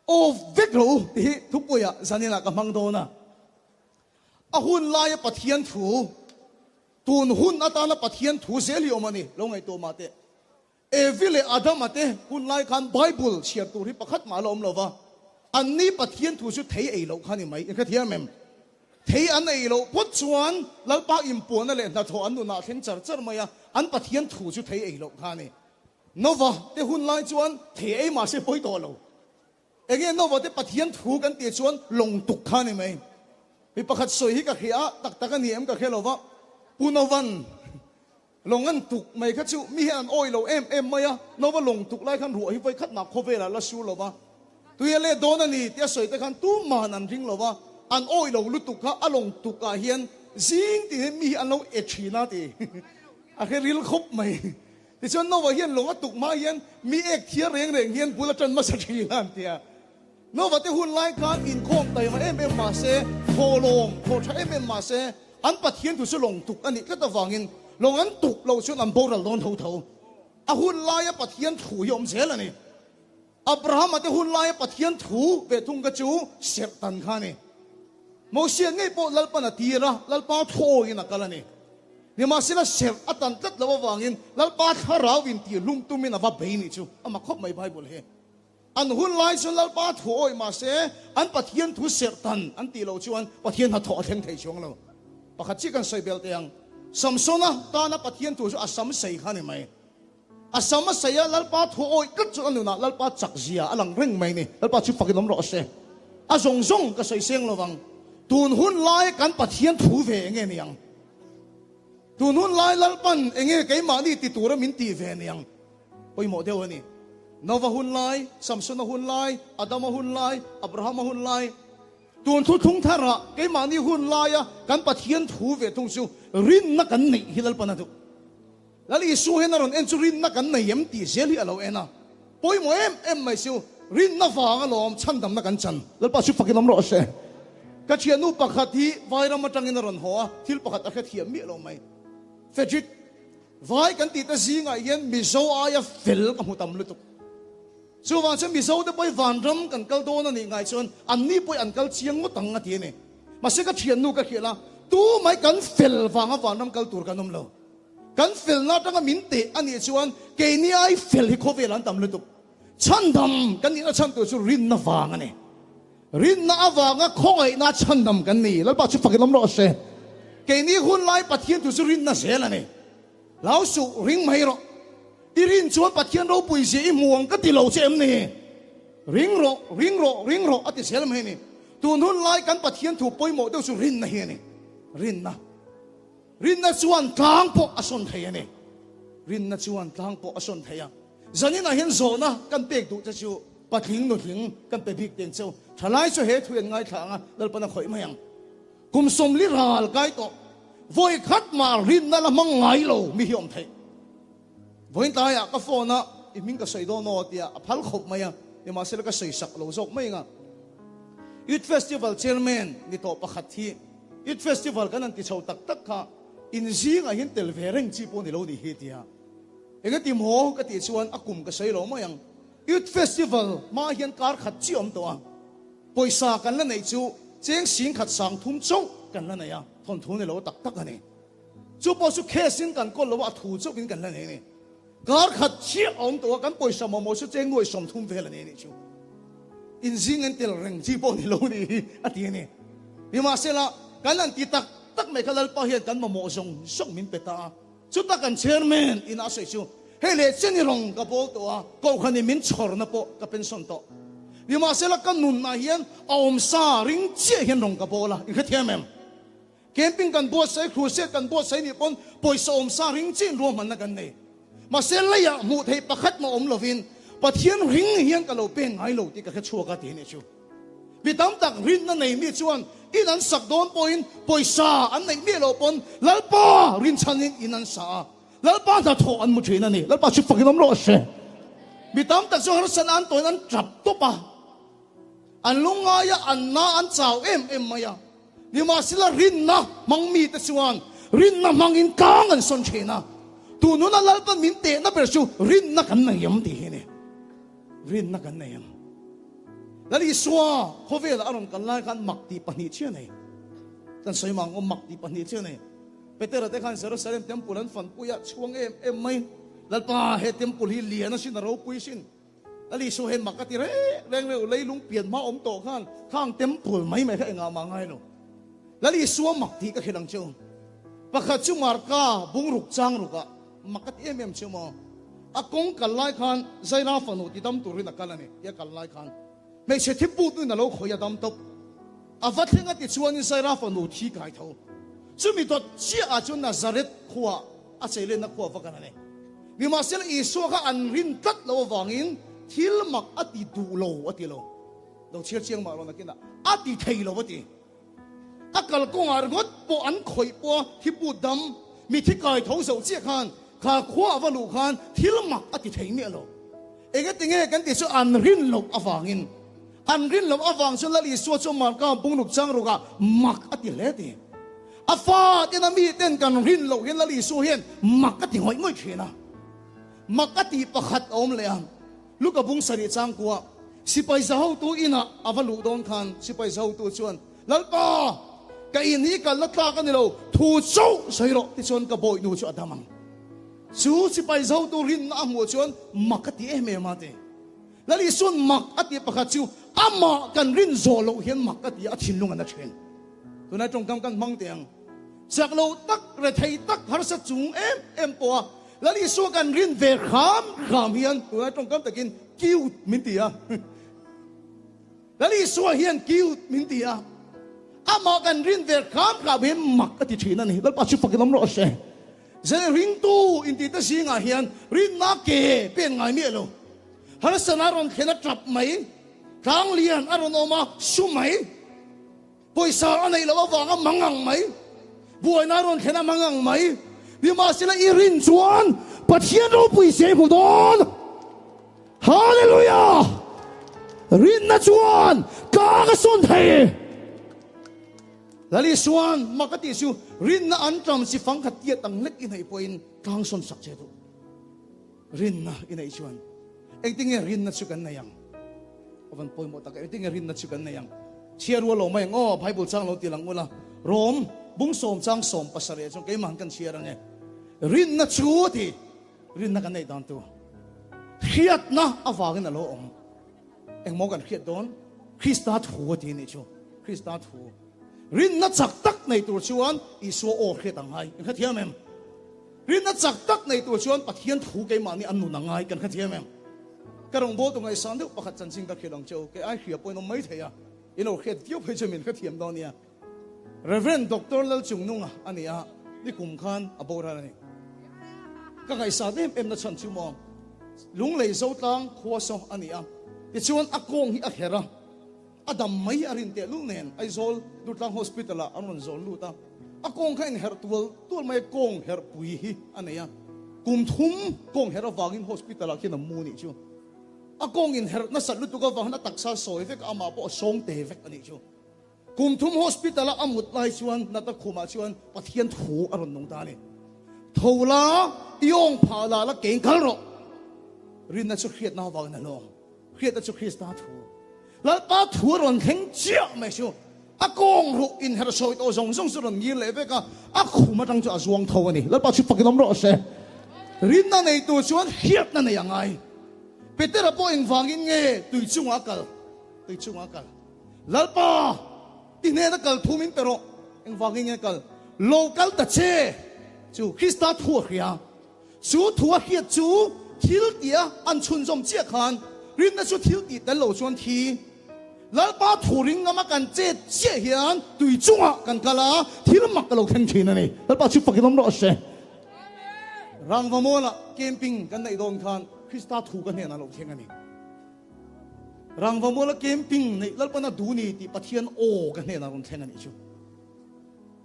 of vekro ti thupuya zanina ka mangdona ahun lai pathian thu tun hun atana pathian thu seli omani longai to mate evile adam ate hun lai khan bible share tu ri pakhat malom lova anni pathian thu su thei ei lo khani mai ka thiam mem thei an ei lo pot chuan lalpa impon na le na tho an nu na thin char char maya an pathian thu su thei ei lo khani nova te hun lai chuan thei ei ma se poi to lo ege nova te pathian thu kan te chuan long tuk khani mai mi pakhat soi hi ka khia tak tak ani em ka khelova punovan longan tuk mai kha chu mi han oi lo em maya nova long tuk lai khan ru hi voi khat na khovela la su lova tuya le don ani tia soi te khan tu man an ring lova an oi lo lu tuk kha along tuk ka hian zing ti mi an lo e thina ti a khe ril khop mai ti chon nova hian longa tuk ma hian mi ek thia reng reng hian bulatan ma sa thina tia nova te hun lai khan in khom tai ma em ma se kholong kho tha em ma se an pathian tu su long tuk ani ka ta wangin long an tuk lo chu an boral don tho tho a hun lai a pathian thu yom zel ani abraham ate hun lai a pathian thu ve thung ka chu ser tan khani mo sia ngai po lalpa na tira lalpa tho ina kalani ni ma sila ser atan tat lo wangin lalpa tharau win ti lum tumin ava beini chu ama khop mai bible he an hun lai chu lalpa tho oi ma se an pathian thu ser tan an ti lo chuan pathian ha tho theng thei chong lo pakhat chi kan soi bel teang samsona ta na pathian tu chu asam sei khani mai asam sei ya lalpa tho oi kat chu anuna lalpa chak zia alang reng mai ni lalpa chu pakinom ro se a zong zong ka soi seng lo wang tun hun lai kan pathian thu ve nge niang tun hun lai lalpan enge ke ma ni ti tura min ti ve niang oi mo deu ani nova hun lai samsona hun lai adama hun lai abraham hun lai tuần thu thung thara cái mà ni hun lai ya kan pathian thu ve thung su rin na kan nei hilal panatu lali su hen ron en chu rin na kan nei em ti seli alo ena poi mo em mai su rin na fa nga lom chan dam na kan chan lal pa su fakin ro se ka chianu pakhat hi vaira matangin ron ho thil pakhat a kha thiam mi lo mai fedrik vai kan ti ta zinga yen mi zo aya fel ka mutam lutuk so wang chen mi zo de poi van ram kan kal do na ni ngai chon an ni poi an kal chiang mo tang ati ne ma se ka thian nu ka khela tu mai kan fel wanga van ram kal tur kanom lo kan fel na tanga min te ani chuan ke ni ai fel hi khovelan tam lutuk chan dam kan ni na chan tu chu rin na wanga ne rin na awanga khoi na chan dam kan ni lal pa chu fakilam ro se ke ni hun lai pathian tu chu rin na sela ne lau su ring mai ro irin chuan pathian ro pui se i muang ka ti lo chem ni ring ro ati sel mai ni tu nun lai kan pathian thu poi mo deu chu rin na hi ni rin na chuan tlang po ason thei ani rin na chuan tlang po ason thei a zanina hen zona kan pek tu cha chu patling no hing kan pe bik teng chau thalai chu he thuan ngai thanga dal pana khoi mayang kum som li ral kai to voi khat ma rin na la mang ngai lo mi hiom thei voin ta ya ka phone i ming ka sei do no tia phal khop maya e ma sel ka sei sak lo zok mai nga youth festival chairman ni to pakhat thi youth festival kan an ti chho tak tak kha in zinga hin tel vereng chi po ni lo ni he tia enga ti mo ka ti chuan akum ka sei lo mayang youth festival ma hian kar khat chi om to a poisa kan la nei chu cheng sing khat sang thum chau kan la nei ya thon thu ni lo tak tak ani chu po su khe sin kan ko lo wa thu chau kin kan la nei ni kar khat chi om to kan poisa mo mo su cheng noi som thum vel ani ni chu in zing en tel reng chi po ni lo ni ati ni ni ma sela kan an ti tak tak me khalal pa hian kan mo zong song min peta chu ta kan chairman in a sei chu hele cheni rong ka po to a ko khani min chhor na po ka pension to ni ma sela kan nun na hian om sa ring che hian rong ka po la i kha thiam em camping kan bo sai cruise kan bo sai ni pon poisa om sa ring chin ro man na kan nei ma sel la ya mu thei pakhat ma om lovin pathian ring hian ka lo pe ngai lo ti ka kha chua ka ti ni chu bi tam tak rin na nei mi chuan in an sak don point poisa an nei mi lo pon lalpa rin chanin in an sa lalpa da tho an mu thina ni lalpa chu fakinom ro se bi tam tak so har san an toin an trap to pa an lunga ya an na an chau em maya ni ma sila rin na mang mi ta chuan rin na mangin kang an son thina tu nu na lalpa min te na per chu rin na kan na yam ti hi ni rin na kan na yam แล้วอีสัวเขาเวลาอารมณ์กันไล่กันมักตีปนิเชื่อไหนแต่สมัยมังมักตีปนิเชื่อไหนไปเตอร์แต่ขันเสร็จเสร็จเต็มปุ่นฝันปุยช่วงเอ็มไม่แล้วป้าเฮเต็มปุ่นฮิเลียนสินเราปุยสินแล้วอีสัวเห็นมักกันตีเร่งเร็วเลยลุงเปลี่ยนมาอมโตข้างข้างเต็มปุ่นไม่แค่งามังไงหรอกแล้วอีสัวมักตีก็แค่ดังเจ้าปะขัดจุมาร์ก้าบุงรุกจังรุกะมักกันเอ็มเชื่อมาอากงกันไล่ขันใจน่าฝันอุติดำตุรินักกันนี่ยากันไล่ขันไม่ใช่ที่พูดนู่นนะเราขอยาดำตบอาวัตเฮงติชวนนิสัยราฟันอุที่ไก่เท่าจุมีตัวเชี่ยอาจุนนาซาเรตขวาอาเซเลนนักขวาฟังกันนี่มีมาเซลอิสุขอันรินตัดเราวางอินทิลมักอติดูโลอติโลเราเชื่อเชียงมาเรานักกินนะอติเทโลอติอากาลกงอารกดปอันข่อยปัวที่พูดดำมีที่ไก่เท่าเสาเชี่ยขันข้าขวาวัลูขันทิลมักอติเทเมียโลเองก็ติงเงกันติชอันรินโลอวางอินอันรินลมอวังชนละลีสวดชมารก้าปุงลุกจังรุกะมักอติเลติอาฟ้าเตนามีเต้นกันรินลมเห็นละลีสวเห็นมักอติหอยง่อยเขนะมักอติประคัดอมเลยอันลูกกับบุงสริจังกัวสิไปเจ้าตัวอินะอวัลุดอนคันสิไปเจ้าตัวชวนลัลปากับอินี้กันลัตตากันนี่เราทูโซ่ใส่รถที่ชวนกับบ่อยนูชวดามังชูสิไปเจ้าตัวรินน้ำหัวชวนมักอติเอเมมาเตแล้วลีส่วนมักอติประคัดชิวอามากันรินโซโลเห็นมักอติอธินลงอันนั้นเช่นตัวนั้นตรงกันมังเตียงจากเราตักระไทยตักหาสจุงเอ็มปัวแล้วลีส่วนกันรินเวขามเฮียนตัวนั้นตรงกันตะกินกิ้วมินเตียแล้วลีส่วนเฮียนกิ้วมินเตียอามากันรินเวขามเฮียนมักอติเช่นนั่นนี่แล้วปัจจุบันก็ต้องรอเช่เจริญตู้อินติตสิงห์เฮียนรินนักเก็เป็นไงเมียโลฮาร์สนารอนเขนจับไหมทางเลียนอารมณ์มาสุ่มไหมปอยสารอะไรเราว่าว่ามังงังไหมบัวนารอนเขนมังงังไหมวิมาสิละอิรินจวนปัทเทียนรูปุยเสกุดอนฮาเลลูยารินนัจวนกากสุนเทลลิสวนมักติสูรินนัอันตรมสิฟังขัดเตียตังเล็กอินไอปอยน์กางสุนสักเจตุรินนัอินไอชวนเอ็งติงเงรินนัดสุกันนายังวันปอยหมดตะเกียงติงเงรินนัดสุกันนายังเชียร์วัวลงไม่ง้อไพ่บุษจังเราตีหลังวัวละโรมบุ้งสมจังสมปัสสาวะจงเกี่ยมันกันเชียร์ไงรินนัดชูที่รินนัดกันในตอนตัวเครียดนะอาวากันนะโลอมเอ็งมองกันเครียดโดนคริสต์หัวที่นี่ชูคริสต์หัวรินนัดจักตักในตัวชวนอิสวโอเคตังไงกันขัดเทียมเอ็มรินนัดจักตักในตัวชวนปัทเทียนถูกเกี่ยมันนี่อันนู้นไงกันขัดเทียมเอ็มกระดงโบตรงไอ้สันเดียวประคัดจันทร์สิงกับเขียนเจ้าแกไอ้เขียปอยน้องไม่เทียอินโอเคเที่ยวไปจะมีก็เทียมตอนนี้เรเวนด็อกเตอร์เลจุงนุ่งอันนี้นี่กลุ่มขันอโบราณนี่ก็ไอ้สันเอ็มนัดฉันชิวมองลุงเลยโซตังขัวซออันนี้ที่ชวนอากงฮิอาเฮระอดัมไม่อารินเตลุงเนนไอ้โซลดูตังฮอสพิทอลอันนั้นโซลลูตาอากงแค่เฮร์ตัวไม่กงเฮร์ปุยฮิอันนี้กลุ่มทุ่มกงเฮร์วางินฮอสพิทอลแค่น้ำมูนี่ชัวอากงอินเฮร์นัสลุตุกวางนัตักษาสอยเวกอามาปอสงเตเวกอันนี้ชัวกุมทุ่มฮอสพิทอลอามุดไลชวนนัตตะคุมาชวนปะเทียนถูอรุณนงตานี่ทูลายองพาลาละเก่งขันรอรินนัชเครียดน่าวางนั่นลงเครียดนัชคริสตาถูแล้วป้าถูรอนเข่งเจ้าไม่ชัวอากงรุอินเฮร์โซยโตซงซงสุรนยินเลยเวกอาคุมาตั้งจะสวงทูนี่แล้วป้าชุบฟักน้ำรอเสรินนั่นในตัวชวนเครียดนั่นยังไงเปเตอร์พ่อเองฟังอินเงตุยจุงอากาลแล้วป้าที่เนี่ยนักกลทุ่มินเปโรเองฟังอินเงกลโลกัลตัดเชจูคริสต์ทัวเฮียจูทัวเฮียจูทิลเดียอันชุนจอมเจียขันรินนั่นจูทิลดีแต่โลชวนทีแล้วป้าถูริงก็มากันเจ็ดเจียเฮียนตุยจุงอากันกะลาทิลมักกะโลแข่งทีนั่นนี่แล้วป้าชุบฟักน้ำรอเสรังฟโมละเกมปิ้งกันในโดนขันคริสต์ถูกกันเนี่ยนะเราเที่ยงกันนี่รังฟโมละเกมปิ้งในแล้วปนัดดูนี่ที่ปะเทียนโอกันเนี่ยนะเราเที่ยงกันนี่ชัว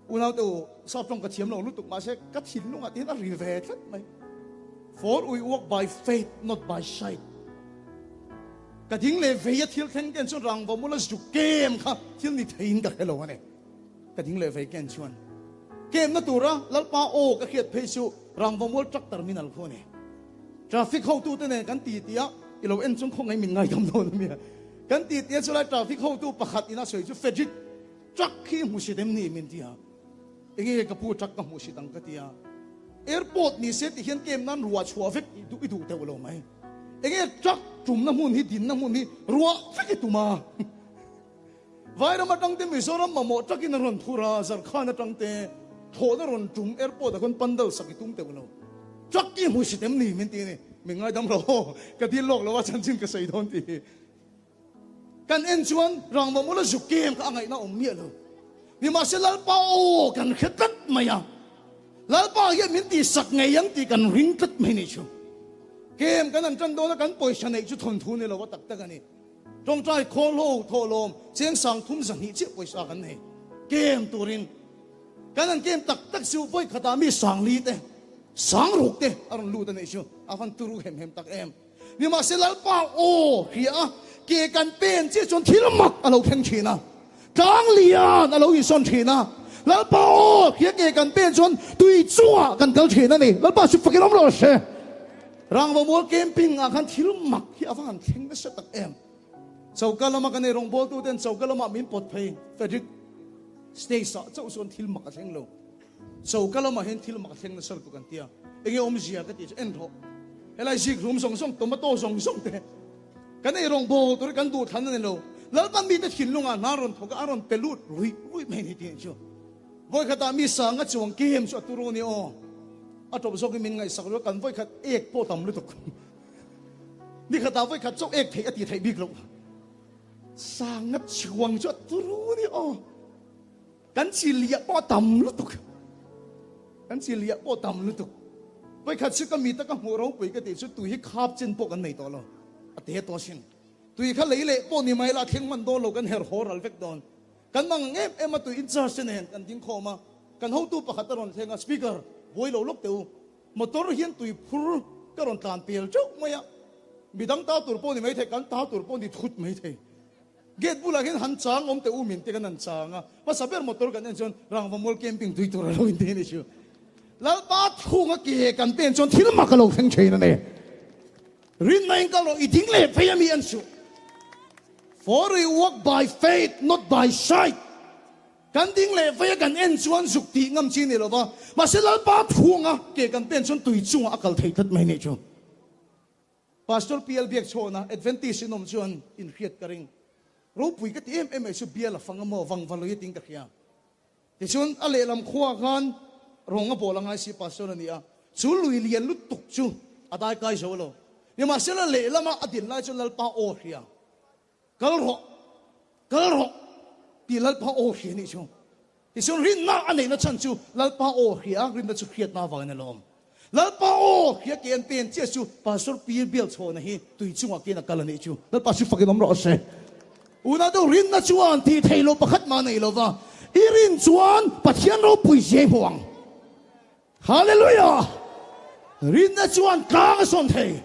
อุณาตัวสอบตรงกระเทียมเราลุตุกมาเช่กระถิ่นลุงอ่ะที่นั่นรีเวทไหม For we walk by faith not by sight กระถิ่นเลยเวียที่เข่งกันชวนรังฟโมละจุกเกมค่ะที่นี่ทิ้งกันให้เราเนี่ยกระถิ่นเลยเวียกันชวนเกมนั่นตัวละแล้วป้าโอกระเขียดเพชูรังฟโมละจักเตอร์มินัลคนเนี่ยทราฟิกเข้าตู้ตัวเนี่ยกันตีเตียเราเอ็นจงคงไงมินไงคำโดนเนี่ย kan ti tia chu lai traffic ho tu pakhat ina soi chu fedrik truck khi mu si dem ni min tia enge ka pu truck ka mu si tang ka tia airport ni se ti hian kem nan ruwa chua vek i du te lo mai enge truck tum na mun hi din na mun hi ruwa vek tu ma vai ram tang te mizoram ma mo truck in ron thura zar khana tang te tho na ron tum airport da kon pandal sakitum te lo truck ki mu si dem ni min ti ni mingai dam ro ka di lok lo wa chan chin ka sei don ti kan en chuan rang ma mo la zu kem ka angai na om mi lo ni ma se lal pa o kan khetat maya lal pa ye min ti sak ngai yang ti kan ring tat mai ni chu kem kan an chan do na kan poi shan nei chu thon thu ni lo wa tak tak ani tong trai kho lo tho lom cheng sang thum sang hi che poi sa kan nei kem turin kan an kem tak tak su poi khata mi sang li te sang ruk te aron lu ta nei chu afan turu hem hem tak em ni ma se lal pa o hia ke kan pen che chon thil mak alo theng thina tang lian alo i son thina lal pa o hia ke kan pen chon tui chua kan kal thina ni lal pa su fakin om lo se rang bo mol camping a kan thil mak hi awan theng na sa tak em chaukalama kan rong bol tu ten chaukalama min pot phei fedrik stay sa chau son thil mak a theng lo chaukalama hen thil mak a theng na sar tu kan tia enge om zia ka ti en tho elai zik rum song song tomato song song te kan rong bo tu kan du than ne lo lal pan mi te thin lunga naron thoka aron pelut rui rui me ni ti chu voi khata mi sa nga chuang kem chu aturu ni o atop so ki min ngai saklo kan voi khat ek po tam lu tok ni khata voi khat chok ek thei ati thei bik lo sa nga chuang chu aturu ni o kan chi lia po tam lu tok kan chi lia po tam lu tok voi khat chu ka mi ta ka mu ro pui ka ti chu tu hi khap chen po kan nei to lo ate to sin tui kha leile po ni mai la thing man do lo kan her hor al vek don kan mang em em tu in charge ne kan ding khoma kan ho tu pakhat ron thenga speaker voi lo lok teu motor hian tui phur ka ron tan pel chok maya bidang ta tur po ni mai the kan ta tur po ni thut mai the get bula hian han chang om te u min te kan an changa pa saber motor kan en jon rang va mol camping tui tur lo in te ni chu lal pa thunga ke kan pen chon thil ma ka lo theng thein ne rin nai ka lo I ding le phe mi an su for we walk by faith not by sight kan ding le phe kan en chuan suk ti ngam chi ni lo ba ma se lal pa thunga ke kan pen chon tui chunga akal thei that mai ne chu pastor pl biak chona advantage inom chuan in khiat karing ro pui ka ti em su biala fanga mo wang valoi ting ka khia ti chun ale lam khwa khan ronga bolanga si pastor ania chu lui lian lu tuk chu atai kai so lo ni ma se la le lama adin la chu lal pa o khia kal ro pi lal pa o khia ni chu ti chun rin na ane na chan chu lal pa o khia rin na chu khiat na wa na lom lal pa o khia ke an pen che chu pastor pi bial chona hi tui chunga ke na kal ni chu lal pa su fakin om ro se una do rin na chuan ti thailo pakhat ma nei lo wa irin chuan pathian ro pui je huang hallelujah rin na chuan ka son thei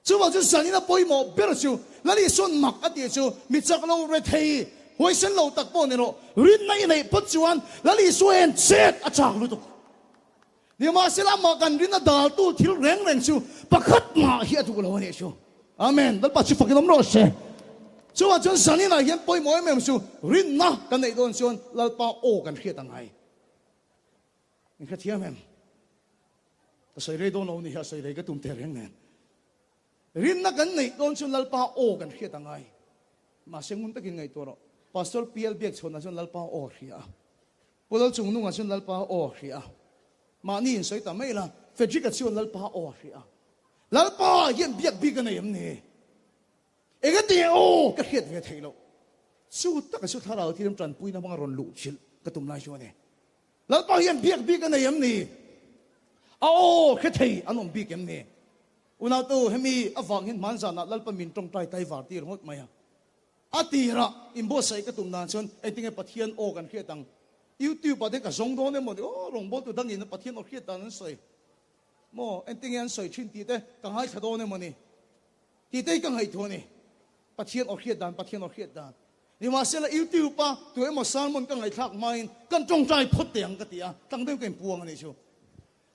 chu wa chu sani na poi mo ber chu lali son mak ati chu mi chak lo re thei hoi sen lo tak po ne ro rin na nei pot chuan lali suen set a chak lu tu ni ma sela ma kan rin na dal tu thil reng reng chu pakhat ma hi atu lo ne chu amen dal pa chu fakin om ro se chu wa chu sani na hian poi mo em chu rin na kan nei don chuan lal pa o kan khiat angai ni kha thiam em ta sai re don lo ni ha sai re ka tum te reng nen rin na kan nei don chun lalpa o kan khiat angai ma sengun takin ngai toro pastor pl biak chona chun lalpa o khia polal chung nu nga chun lalpa o khia ma ni in soi ta mai la fedrika chun lalpa o khia lalpa yen biak bi kan ai am ne ega te o ka khiat ve thailo chu ta ka chu tharau thiram tran pui na bang ron lu chil ka tum lai chone lalpa yen biak bi kan ai am ni o khe thei anom bi kem ne una tu hemi awang hin manza na lalpa min tong tai tai var tir hot maya atira imbo sai ka tum nan chon I think pathian o kan khia tang YouTube pa de ka zong do ne mo o rong bo tu dang in pathian o khia tan sai mo I think an sai chin ti te ka hai thado ne mo ni ti te ka hai tho ni pathian o khia dan ni ma se la YouTube pa tu e mo salmon ka ngai thak main kan tong tai phot tiang ka tia tang de ken puang ani chu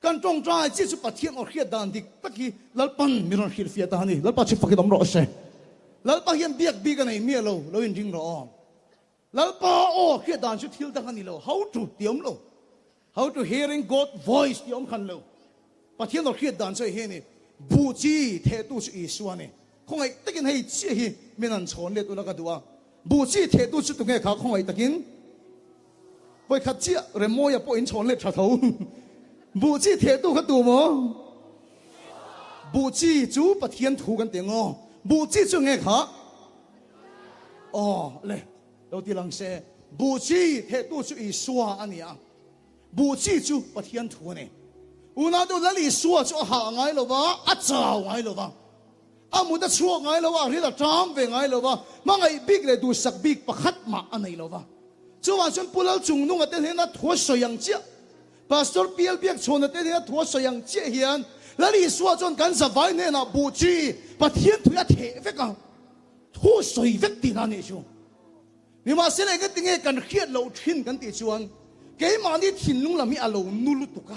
kan tong trai chi chu pathian o khiat dan dik taki lalpan miron khir fia ta ni lalpa chi fakin om ro se lalpa hian biak bi kan ei mi lo in ring ro lalpa o khia dan chu thil ta kan ni lo how to tiom lo how to hearing God voice tiom khan lo pathian lo khia dan chai he ni bu chi the tu chu isua ni khong ai takin hei chi hi menan chon le tu la ka duwa bu chi the tu chu tu nge kha khong ai takin poi khat chi remoya po in chon le tha tho bu chi the tu kha tu mo bu chi chu pathian thu kan te ngo bu chi chu nge kha le đầu tiên lang se bu chi he tu chu i suwa ania bu chi chu pathian thu ne una do lali suwa chu ha ngai lo ba a chaw ngai lo ba a mu da chuwa ngai lo ba ri da tram ve ngai lo ba ma ngai big le du sak big pakhat ma anai lo ba chu wa chun pulal chung nu ngate he na tho soyang chia pastor pial biak chon te he tho soyang chia hian lali suwa chon kan sa vai ne na bu chi pathian thu ya the ve ka tho soi vek ti na ne chu ni ma se le cái tiếng kan khiat lo thin kan ti chuan cái mà đi thin lung lami alo nulu tuka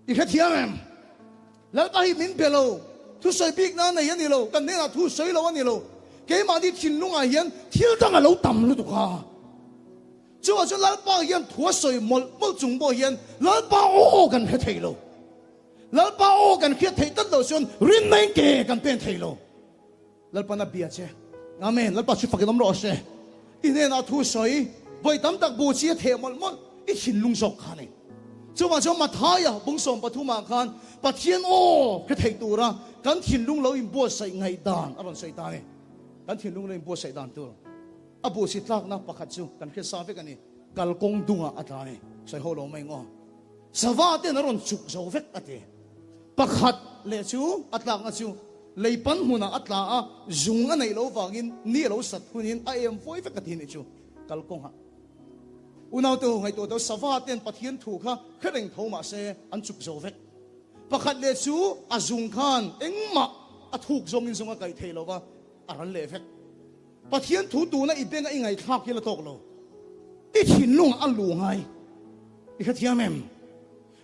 i kha thiam em lal pa hi min pelo thu soi big na nei ani lo kan ne na thu soi lo ani lo cái mà đi thin lung a hian thil tang alo tam lu tuka chu chu lal pa hian thu soi mol chung bo hian lal pa o kan he thei lo lal pa o kan khiat thei tat lo chuan rin nei ke kan pen thei lo lal pa na bia che amen lal pa chu fakin om ro se ine na thu soi voi tam tak bu chi the mol mol i hin lung sok khane chuwa chu ma thaya bung som pathuma khan pathian o ke thei tu ra kan hin lung lo im bo sai ngai dan aron sai ta ne kan hin lung lo im bo sai dan tu abu si tlak na pakhat chu kan khe sa ve kan ni kal kong dunga atane sai ho lo mai ngo sawa te na ron chuk zo vek ate pakhat le chu atlak na chu leipan huna atla a zung anei lo wangin ni lo sat hunin I am voi ve kathin chu kal kong ha unaw to ngai to sawa ten pathian thu kha khereng thoma se an chuk zo vek pakhat le chu azung khan engma athuk zong in zonga kai thei lo wa aran le vek pathian thu tu na ibenga ingai thak hi la tok lo i thin lung a lu ngai i kha thiamem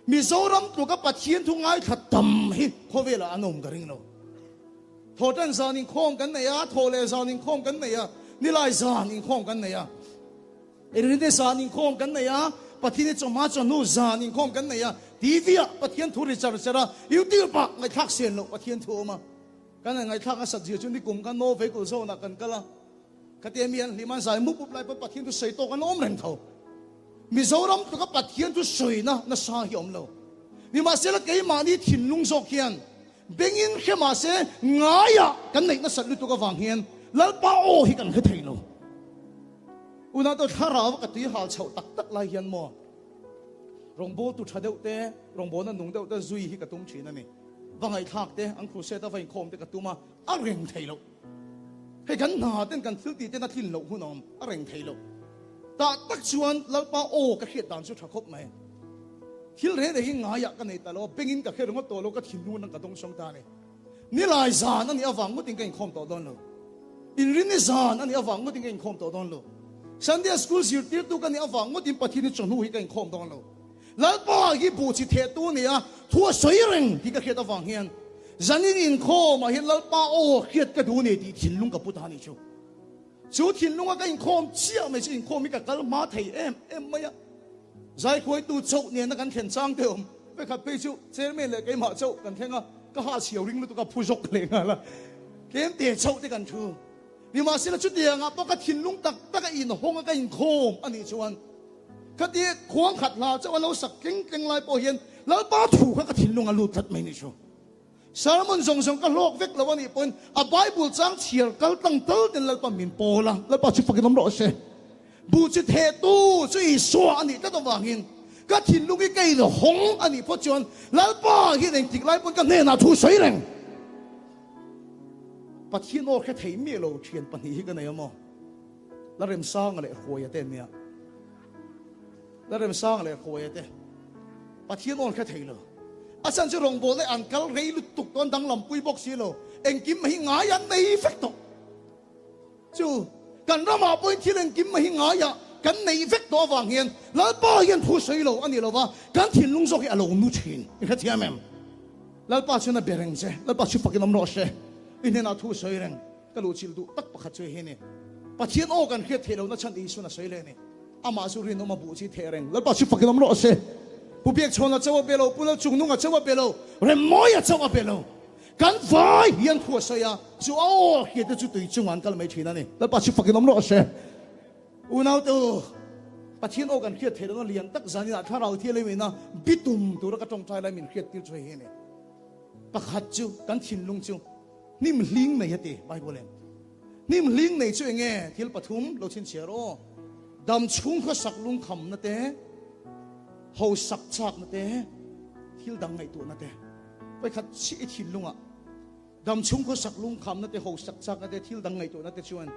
mizoram tu ka pathian thu ngai khatam hi khovela anom garing lo thô chân gian in khom kan nei a thô le gian in khom kan nei a ni lai gian in khom kan nei a erin de gian in khom kan nei a pathian choma chonu gian in khom kan nei a divia pathian thu ri char chara youtube pa ngai thak sen lo pathian thu ma kan ngai thak a sat ji chu ni kum kan no ve ko zo na kan kala katemian liman sai mu pup lai pa pathian thu sei to kan om reng tho mizoram tu ka pathian thu soi na sa hi om lo ni ma se la ke ma ni thin lung sok hian bengin khema se ngaya kan nei na satlu tu ka wang hian lalpa o hi kan khethei lo una to thara ka ti hal chho tak tak lai hian mo rongbo tu thadeu te rongbo na nung deu te zui hi ka tum thina ni wangai thak te ang khu se ta vai khom te ka tuma a reng thei lo he kan na ten kan thil ti te na thin lo hunom a reng thei lo ta tak chuan lalpa o ka khiat dan chu thakop mai thil re de hi ngaya ka nei ta lo pengin ka kher ngo to lo ka thinu nang ka dong song ta ne ni lai zan ani awang ngo ting ka khom to don lo in rin ni zan ani awang ngo ting ka khom to don lo Sunday school sir tir tu ka ni awang ngo tin pathini chonu hi ka khom don lo lalpa hi bu chi the tu ni a thua soi reng hi ka khet awang hian zanin in khom ma hi lalpa o khet ka du ne ti thin lung ka puta ni chu chu thin lung ka in khom chia me in khom mi ka kal ma thei em maya giải khối tu chậu niên nó gắn thiền trang tiêu với khát bây chịu chế mình lại cái mỏ chậu cần thêm cái hạ chiều ring nó tụ cả phu dọc lên là cái tiền chậu thì cần thu nhưng mà sẽ là chút tiền à bao cái thiền lung tắc cái in hông cái in khom anh ấy chuan cái tiền khoáng khát là cho anh lâu sặc kinh lại bảo hiền lão ba thủ cái thiền lung anh lụt thật mình đi chu Salmon zong cái lok vek là anh ấy pun a Bible trang chiều cái tăng tớ đến là mình po là lão ba chụp phải cái nắm rõ xe bu chi the tu chi so ani ta to wangin ka thin lungi kai lo hong ani pho chon lalpa hi deng tik lai pon ka ne na thu soi reng pathian o kha thei mi lo thian pan hi ka nei mo la rem sang le khoya te nia la rem sang le khoya te pathian o kha thei lo asan chu rong bo le an kal rei lu tuk ton dang lam pui bok si lo eng kim hi nga yan nei fek to chu kan rama point thilen kim ma hi ngaya kan nei vek to wang hian lalpa hian thu sei lo ani lo wa kan thin lung zo ki alo nu thin i kha thiam em lalpa chuna bereng che lalpa chu fakin om ro she in hena thu soi reng kalu chil du tak pakhat chui he ne pathian o kan khe thelo na chan isu na soi le ne ama su rin no ma bu chi the reng lal pa chu fakilam ro se pu biak chona chawa belo pula chungnunga chawa belo re moya chawa belo kan vai hian khu soya chu o he de chu tui chungan kal mai thina ne lal pa chu fakilam ro se unau tu pathian o kan khe thelo na lian tak zani na tharau thiale me na bitum tu ra ka tong thai lai min khet til chui he ne pakhat chu kan thin lung chu nim hling mai hate bible em nim hling nei chu enge thil pathum lo chin chero dam chung kho sak lung kham na te ho sak chak na te thil dang ngai tu na te pai khat chi thil lunga dam chung kho sak lung kham na te ho sak chak na te thil dang ngai tu na te chuan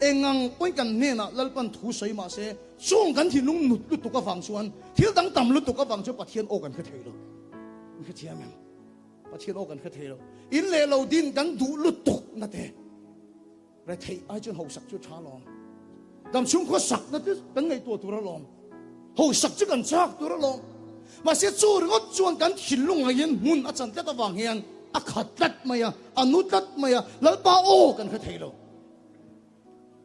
engang poi kan ne na lalpan thu sai ma se chung kan thil lung nut lut tu ka wang chuan thil dang tam lut tu ka wang chu pathian o kan kha theilo kha thiam em pathian o kan kha theilo in le lo din kan du lut tu na te ra thei ai chun ho sak chu tha long dam chung kho sak na te kan ngai tu tu ra long ho sak chu kan chak tu ra long mà sẽ chú ngot chuan kan thil lung a yen mun a chan ta wang hian a khat tat maya anu tat maya lal pa o kan kha theilo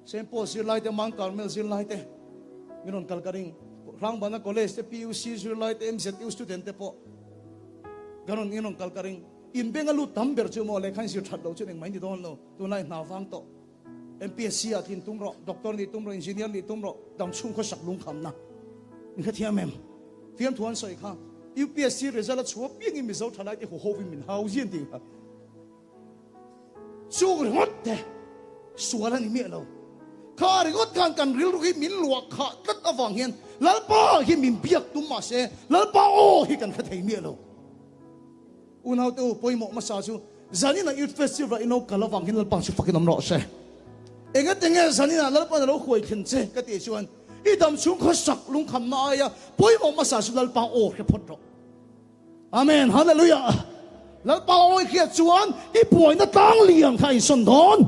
Saint Paul zir lai te Mount Carmel zir lai te minon kalkaring rang bana college te PUC zir lai te MZU student te po ganon minon kalkaring in bengalu tamber chu mo le khan sir that lo chu ning mai ni don lo tu nai na wang to MPSC a thin tum ro doctor ni tum ro engineer ni tum ro dam chung kho sak lung kham na ni kha thiam em thiam thuan soi kha UPSC result chu piang im zo thalai te ho ho min hau jin ti chu ngot te suala ni me lo kha ri got kan ril ru hi min luak kha tat awang hian lalpa hi min biak tum ma se lalpa o hi kan kha thei me lo unau tu poimo ma sa chu zani na youth festival ino kalawang hin lalpa chu fakin am ro se enga tenge zani na lalpa na lo khoi khin che ka ti chuan i dam chung kho sak lung kham na ya poimo ma sa chu lalpa o he phot ro amen hallelujah lalpa o hi chuan i poi na tang liang khai son don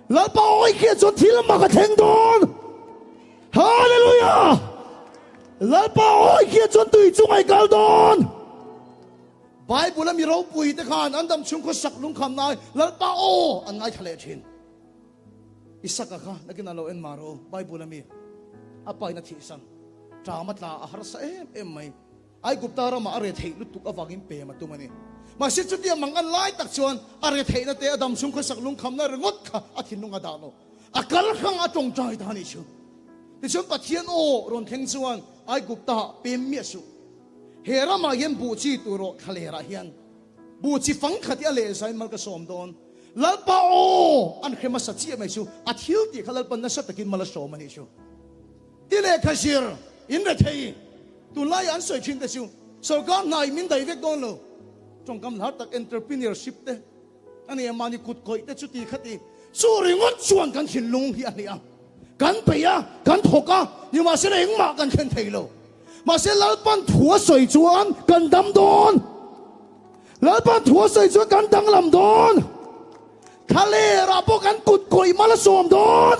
lalpa oi kia chuan thil ma ka theng don hallelujah lalpa oi kia chuan tui chungai kal don bible mi ro pui te khan andam chung kho sak lung kham nai lalpa o an ngai thale thin isaka kha nakin alo en maro bible mi apai na thi san tramat la har sa em mai ai guptara ma are thei lu tuk awangin pe ma tumani mà sẽ chút điểm mang ăn lái đặc chuan ở thế này thế adam sung khơi sặc lung khăm na ngót cả ở thiên lung ở đảo nó ở cả khang ở trong trái ta này chứ thì chúng ta thiên ô rồi thiên chuan ai gục ta bìm miết su hera mà yên bù chi tu ro khale ra hiền bù chi phăng khát ya lệ sai mal cái som don lal pa ô anh khi mà sát chi mai su ở thiếu thì khal pan na sát takin mal som này su đi lệ khashir in ra thấy tu lai an soi chin ta su so gan nai min dai vek don lo trong cam hạt tak entrepreneurship te anh em mani cút coi te chút đi khát đi số ring ngót chuan kan hin lung hi anh em kan pe ya kan thok a nhưng mà sẽ là mà kan khen thầy lo mà sẽ lal pan thua soi chuan kan dam don lal pan thua soi chuan kan dang lam don khale ra po kan cút coi mal som don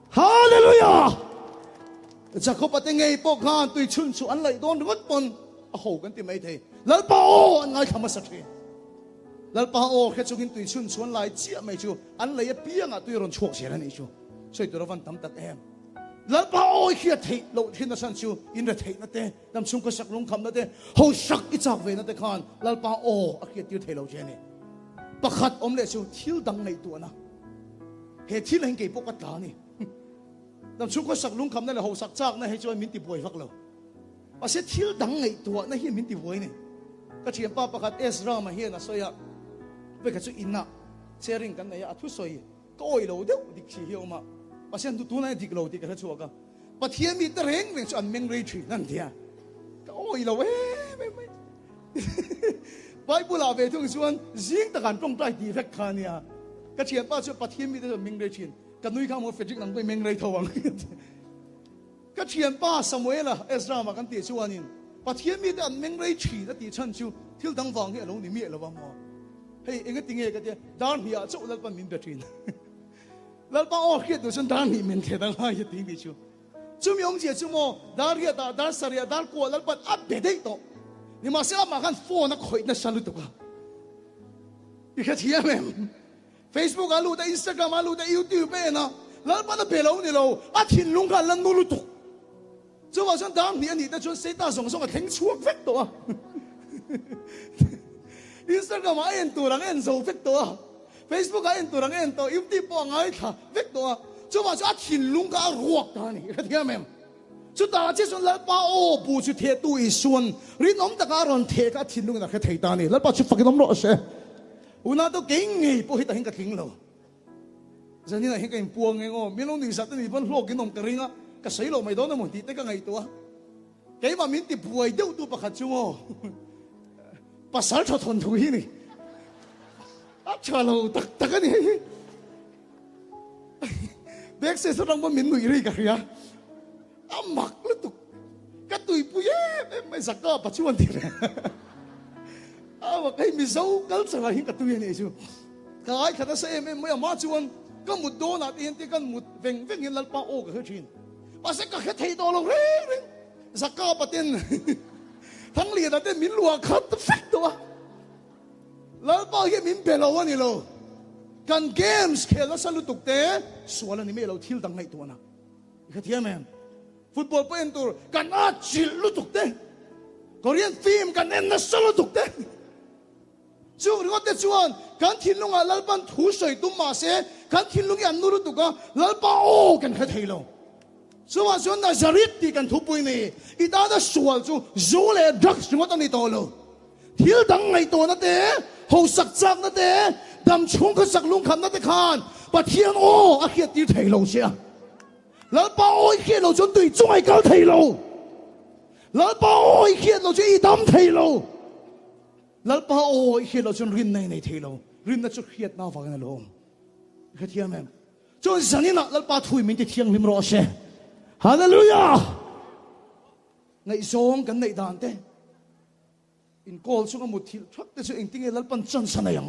hallelujah Jacob ate ngei po khan tui chun chu an lai don ngot pon a ho kan ti mai thei lalpa o an ngai khama sakhi lalpa o khe chungin tui chun chuan lai chia mai chu an lai pianga tui ron chuak se ani chu soi tu rawan tam tak em lalpa o khia thei lo thin na san chu in ra thei na te dam chung ko sak lung kham na te ho sak I chak ve na te khan lalpa o a khia tir thei lo je ni pakhat om le chu thil dang nei tu na he thil heng ke pokat ta ni dam chung ko sak lung kham na le ho sak chak na he chu min ti boi vak lo a se thil dang nei tu na hi min ti boi ni ka thiam pa pakhat Ezra ma hian a soya pe ka chu inna sharing kan na ya thu soi ko oi lo deuh dik chi hi oma pasien tu na dik lo dik ka chu ka pathiam mi ta reng reng chu an meng rei thi nan dia ka oi lo me Bible a ve thung chuan jing ta kan tong tai ti vek khan ya ka thiam pa chu pathiam mi ta meng rei thin ka nui kha mo fedrik nang pe meng rei thawang ka thiam pa Samuel a Ezra ma kan ti chuanin pathiam mi ta an meng rei thi na ti chan chu thil dang wang he lo ni mi lo wang mo hey enga tinge ka te dan hi a chu lal pa min betrin lal pa o khiat do chan dan ni men the dang ha ye ti bi chu chum yong je chu mo dar ya da dar saria dar ko lal pa ab be dei to ni ma se ma kan phone na khoi na salu to ka อีกแค่เทียมเอง Facebook อาลูแต่ Instagram อาลูแต่ YouTube เองนะแล้วมันจะเปล่าเนี่ยเราอาทิตย์ลุงกันลันนูรุตุจะว่าฉันตามเนี่ยนี่แต่ชวนเซต้าส่งกับทิ้งช่วงเฟกตัว Instagram อาเอ็นตัวรังเอ็นโซเฟกตัว Facebook อาเอ็นตัวรังเอ็นตัว YouTube ปองไอ้ค่ะเฟกตัวจะว่าจะอาทิตย์ลุงกันรวกกันนี่แค่เทียมเองสุดท้ายที่สุดแล้วป้าโอ้ปูชุดเทตุอีส่วนริน้องตะการันเทก็ทิ้งลงนักเทตานี่แล้วป้าชุดฝักน้ำร้อนเสียอุณาตัวเก่งไงพวกที่ตัดหินกระทิ้งเราจะนี่นะหินกันปวงไงงอมีน้องหนึ่งสัตว์นี่บนโลกกินนมกระริงอ่ะก็ใส่เราไม่โดนน้ำมันตีแต่ก็ไงตัวแกมามินติป่วยเดี๋ยวตัวประคัดจังภาษาชาวทนทุยนี่อาชาเราตักกันนี่เด็กเสียสละว่ามินหนุ่ยรีกันเนี่ยอามักแล้วตุกก็ตุยปุยไม่สักก็ปัจจุบันที่เลยว่าใครมีเจ้าก็สลายหินกับตุยนี่ชูกายขณะเสียไม่มาจวนก็มุดโดนอะไรที่กันมุดเวงเงินลัลปาโอ้ก็ชินภาษาก็แค่ไทยตัวเราเร่งสักก็ปะเต็นทั้งเรียนแต่มินลัวขัดฟิกตัวลัลปาเฮียมินเปล่าวันนี้เรากันเกมส์เคแล้วสรุปตุกเตะส่วนนี้ไม่เราทิลตั้งในตัวนะแค่เทียมเองฟุตบอลเป็นตัวกันอาชิลลุตุกเตะก็เรียนฟิล์มกันเอ็นนัสลุตุกเตะช่วงนี้ก็เตะชวนกันทิ้งลงอ่ะลัลปันถูใส่ตุ้มมาเสียกันทิ้งลงยันนูรุตุกะลัลปันโอ้กันแค่เทลงส่วนส่วนน่ะจาริตที่กันทุบไปนี่อีตาได้ส่วนจู่จูเล่ดรักส์ก็ต้องในตัวเราทิลตั้งในตัวนั่นเองหูสักจักนั่นเองดำชงก็สักลุงคำนั่นเองขานปะเทียนโอ้อาเขียดที่เทลงเสียแล้วป้าโอ้ยเขียนเราจน對中係搞提路，แล้วป้าโอ้ยเขียนเราจะอีดำ提路，แล้วป้าโอ้ยเขียนเราจนรินใน提路，ริน那就เขียนน้าฟังกันลง，คือเทียมเองจนสันนิษฐานแล้วป้าถุยมันจะเทียงริมรอเช่ฮาเลลูยาในซองกันในด่านเต้อินโกลสุกมุดทิลทักแต่สุดเองติ้งแล้วปันจันสนายัง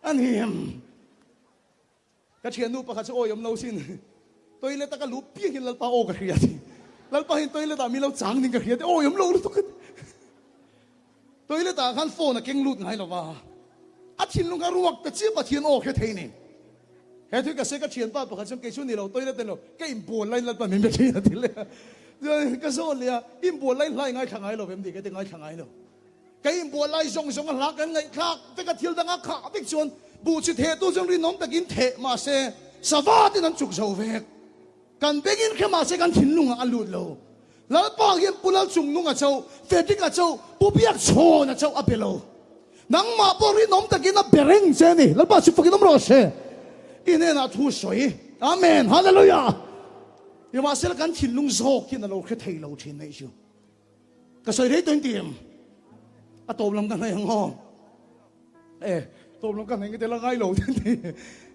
อันนี้ก็เชียนนูปะคัดโอ้ยมเราสินตัวเล็กตะกันลูเปียกินลัลปาโอกันเรียดลัลปาเห็นตัวเล็กตามีเราจางนิ่งกันเรียดโอ้ยมเราลุกขึ้นตัวเล็กตาขันโฟนเก่งลุดไงหรอวะอาทิตย์ลุงก็รวกแต่เจี๊ยบอาทิตย์โอ้แค่เท่านี้แค่ทุกกระเซก็เชียนป้าปะคัดช่างเกชุนนี่เราตัวเล็กแต่เราแกอิมปวดไล่ลัลปาไม่เป็นที่นาทีเลยก็โซ่เลยอิมปวดไล่ไงขังไงเราเป็นดีก็ได้ไงขังไงเราแกอิมปวดไล่ส่งกันหลักกันไงคักแต่ก็เที่ยวดังขาบิ๊กชวนบูชิเทตัวจังรีน้องตะกินเทมาเสสวัสดีนั้นจุกเสาเวกกันเบกินแค่มาเสกันทิ้งลุงอันลุดโลแล้วป้าเย็นปุลจุงลุงอ่ะเจ้าเฟดิกอ่ะเจ้าปุบยักโชนะเจ้าอับเบโลนังมาปอรีน้องตะกินอับเบริงเจนี่แล้วป้าชิฟกินน้ำร้อนเสอินเนน่าทูสวยอาเมนฮาเลลูยาอย่ามาเสกันทิ้งลุงโซกินเราแค่เทเราทิ้งในชิวก็ใส่ได้ตัวเดียมอะตบลงกันให้ยังงอตัวลงกันเองก็จะละง่ายโหลทันที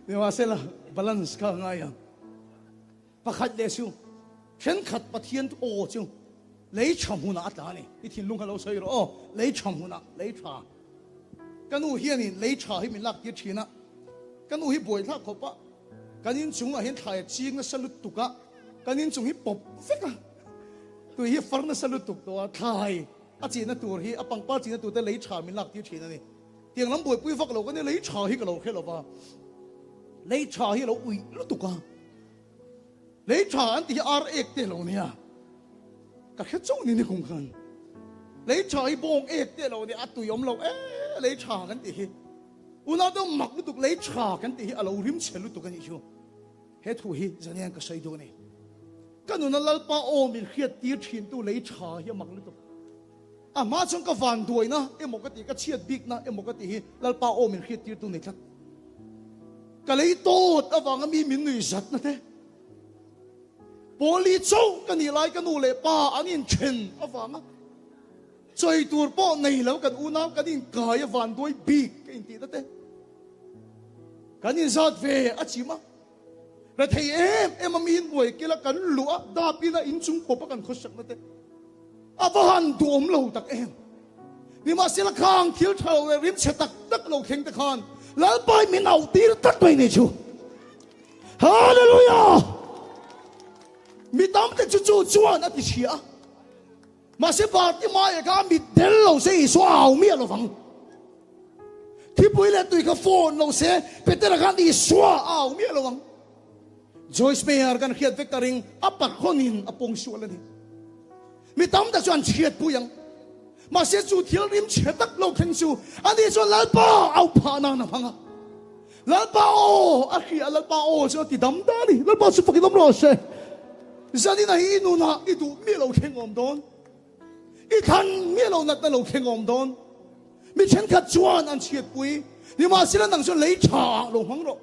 เดี๋ยวว่าเสร็จละบาลานซ์ก็ง่ายอ่ะปะขัดเดชิวเข็นขัดปะเทียนโอ้ชิวเลยฉ่ำหัวหน้าตานี่ที่ทิ้งลุงกันเราใส่หรอโอ้เลยฉ่ำหัวหน้าเลยชากันอูเฮียนี่เลยชาให้มีลักยึดชีนะกันอูฮีบ่อยทักขบปะกันยินจุงอ่ะเห็นถ่ายจีงก็สลุดตุกะกันยินจุงฮีปบฟิกอ่ะตัวฮีฟังก็สลุดตุกตัวถ่ายอาจีน่ะตัวฮีอาปังป้าจีน่ะตัวแต่เลยชามีลักยึดชีนะนี่เตียงลำบวยปุ้ยฟักเราก็เนี่ยเลยชาให้กับเราแค่เราว่าเลยชาให้เราอุ้ยรู้ตุกะเลยชาอันที่อาร์เอกเตเราเนี่ยก็แค่จ้องนี่คงกันเลยชาให้บงเอกเตเราเนี่ยอัตุยมเราเลยชากันตีอุณาต้องหมักรู้ตุกเลยชากันตีเราริมเชลุตุกันอีกชั่วเฮตุฮีจะเนี่ยก็ใส่ดูนี่กันอุณาลัลปาโอมีเขียดตีชินตัวเลยชาให้หมักรู้ตุกมาชงกับฟันด้วยนะมกติก็เชียดบิ๊กนะมกติลัลปาโอมินเขียดตีตัวนี้ครับก็เลยโตดฟังมีมินนุยจัดนะเต้โปลีโจกันนี่ไล่กันอูเล่ป้าอันนี้เชนฟังใจตัวป้อในแล้วกันอูน้ำกันนี่กายฟันด้วยบิ๊กกันตีนะเต้กันนี่จัดเวอจิมาแต่ที่มันมีหน่วยกิลกันหลัวดาบินะอินจุงปบกันขชักนะเต้อาฟันตัวมเราตักนี่มาเสียละข้างทิลเทาเลยริมเชตักตักเราเข่งตะคานแล้วไปมีเอาตีตักไปนี่ชูฮาเลลูยามีตามแต่จู่ๆจวนนั่นที่เชียมาเสียบาทที่มาอย่างการมีเดลเราเสียสวาวเมียเราฟัง ที่ปุยเล่ตุยกับโฟนเราเสียเป็นแต่ละการที่ชัวอ้าวเมียระวังจอยส์เมียร์กันเขียนเวกตาริงอัปปักคนหินอปงชัวเลยนี่มีตั้มแต่ชวนเฉียดปุยังมาเสียจูเที่ยวริมเฉียดตักโลกเข่งจูอันนี้ชวนลัลป้าเอาผ่านานะพังะลัลป้าโออาคีลัลป้าโอชวนที่ดำดานี่ลัลป้าสุฟักดำรอเช่จานี่นะอีนูนะอีดูเมียเราเข่งอมโดนอีทันเมียเรานัดเราเข่งอมโดนมีเช่นขัดจวนอันเฉียดปุยนี่มาสิแล้วนังชวนเลยฉาลงหังรอ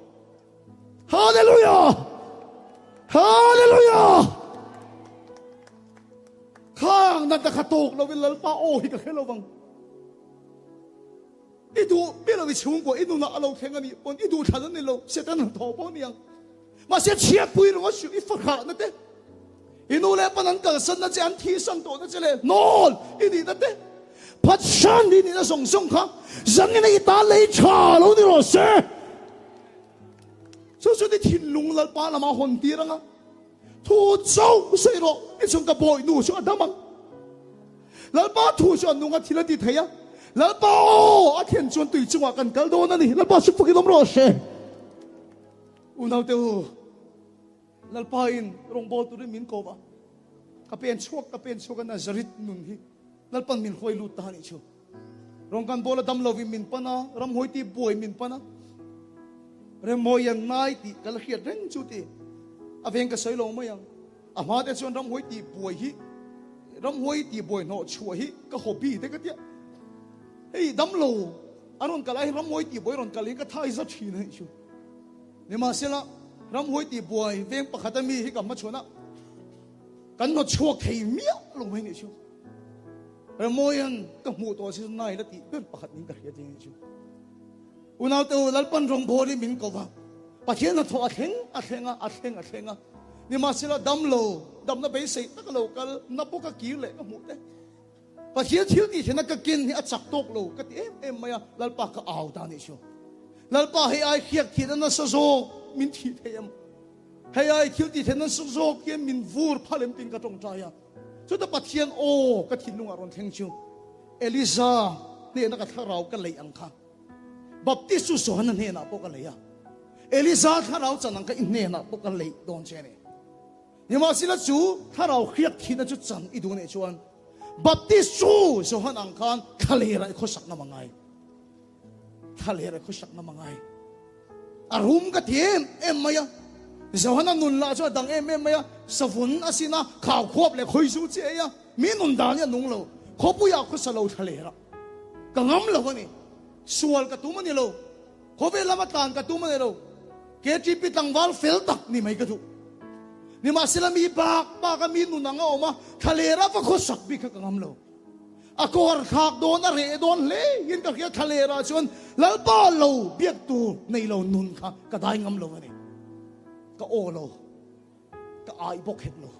ฮาเลลูยาฮาเลลูยาข้างนั่นตะขัดตกเราเป็นลัลป้าโอฮิกับแค่เราฟังอีดูเมียเราไปชุ่มกว่าอีนูนะเราเข่งอันนี้ปนอีดูทันนี่เราเสียแต่หนังทอปนยังมาเสียเฉียดปุยเราก็ชุดอีฝักขานั่นเด้อีนูเล่ปนันเกิดสันนั่นจะอันที่สันโตนั่นจะเล่นอนอีนี่นั่นเด้พัดชันดีนี่นะส่งค่ะจังนี่อีตาเลยชาเราดิโรเซ่สุดที่ทิ้งลุงลัลป้าละมาหนตีรังอ่ะทูเจ้าเสียรอไอ้ส่งกับบ่อยนู่ชัวดามังลัลป้าทูชัวนุ่งอ่ะทีละดีเทียลัลป้าอาเทียนชวนตุยจังหวะกันกัลโดนั่นนี่ลัลป้าสุดฟุกิลมโรเซ่อุณาเตอลัลป้าอินรงบอลตุริมินโกบะกับเป็นช่วงกันนะจริตนุ่นฮีลัลปันมินคอยลุตานี่ชัวรองกันบอลดำลวิมินปนะรำหอยตีบวยมินปนะเรื่องมอยันนายตีกัลเขียดเร่งจุตีอาเวงก็ใส่ลงมายังอามาแต่ส่วนรำหอยตีบวยฮีรำหอยตีบวยนอชัวฮีก็ฮอบบี้แต่ก็เดียเฮ้ยดำโลอารมณ์กันไรรำหอยตีบวยรอนกันเลยก็ท่ายสักทีนึงชัวเนี่ยมาเสียละรำหอยตีบวยเวงปะขัดมีให้กับมาชนะกันนอชัวเขียเมียลงไปนี่ชัวเรื่องมอยันก็หมู่ตัวสิ่งไหนละตีเป็นปะขัดนี่ก็เขียนจริงชัวอุณาตัวลัลปันรงโบริมินกว่าปะเทียนน่ะทอเทงนี่มาสิละดำโลดำน่ะไปสิตะกะโลกัลนับปกะกีเลยก็หมู่เด้ปะเทียนทิวที่เห็นน่ะก็กินนี่อัดจักตกโลก็เอ็มมายาลัลปะก็เอาตานี่ชัวลัลปะให้ไอเขียกที่นั่นน่ะโซมินทีเทียมให้ไอทิวที่เห็นนั่นโซเกียมินวูร์พาเลมตินก็ตรงใจอ่ะสุดท้ายปะเทียนโอก็ทิ้งลุงอารอนเทงชัวเอลิซาเนี่ยนักท่าเราก็เลยอังคาบัพติสุสานเนี่ยนะพวกกันเลยอะเอลิซาถ้าเราจะนั่งก็อินเนี่ยนะพวกกันเลยโดนเช่นนี้ยังมาสิละจูถ้าเราเครียดที่นั่นจุดจันอีดูเนี่ยชวนบัพติสุสานอังคารทะเลอะไรเขาสักน้ำมังไงทะเลอะไรเขาสักน้ำมังไงอารมณ์ก็เทียมมายะสวรรค์นุนลาชวนดังเมยะสวรรค์อาศินะข่าวควบเลยคุยสู้เจียมีนุนดาเนี่ยนุ่งเราเขาปุยาเขาสลาวทะเลละก็งั้มเราวะนี่ส่วนกระตุ้มนี่เราเขาเวลามาตานกระตุ้มนี่เราเกจิปิตังวาลเฟลตักนี่ไม่กระตุ้นี่มาสิลามีปากมีนุนังเอามาทะเลรับว่าเขาสักบิกก็งั้มเราอากอร์ขากโดนอะไรโดนเลยยินกับเกี่ยวทะเลราชวนแล้วป้าเราเบียกตัวในเรานุนค่ะก็ได้งั้มเราวะนี่ก็โอเราก็ไอ้พวกเห็ดเรา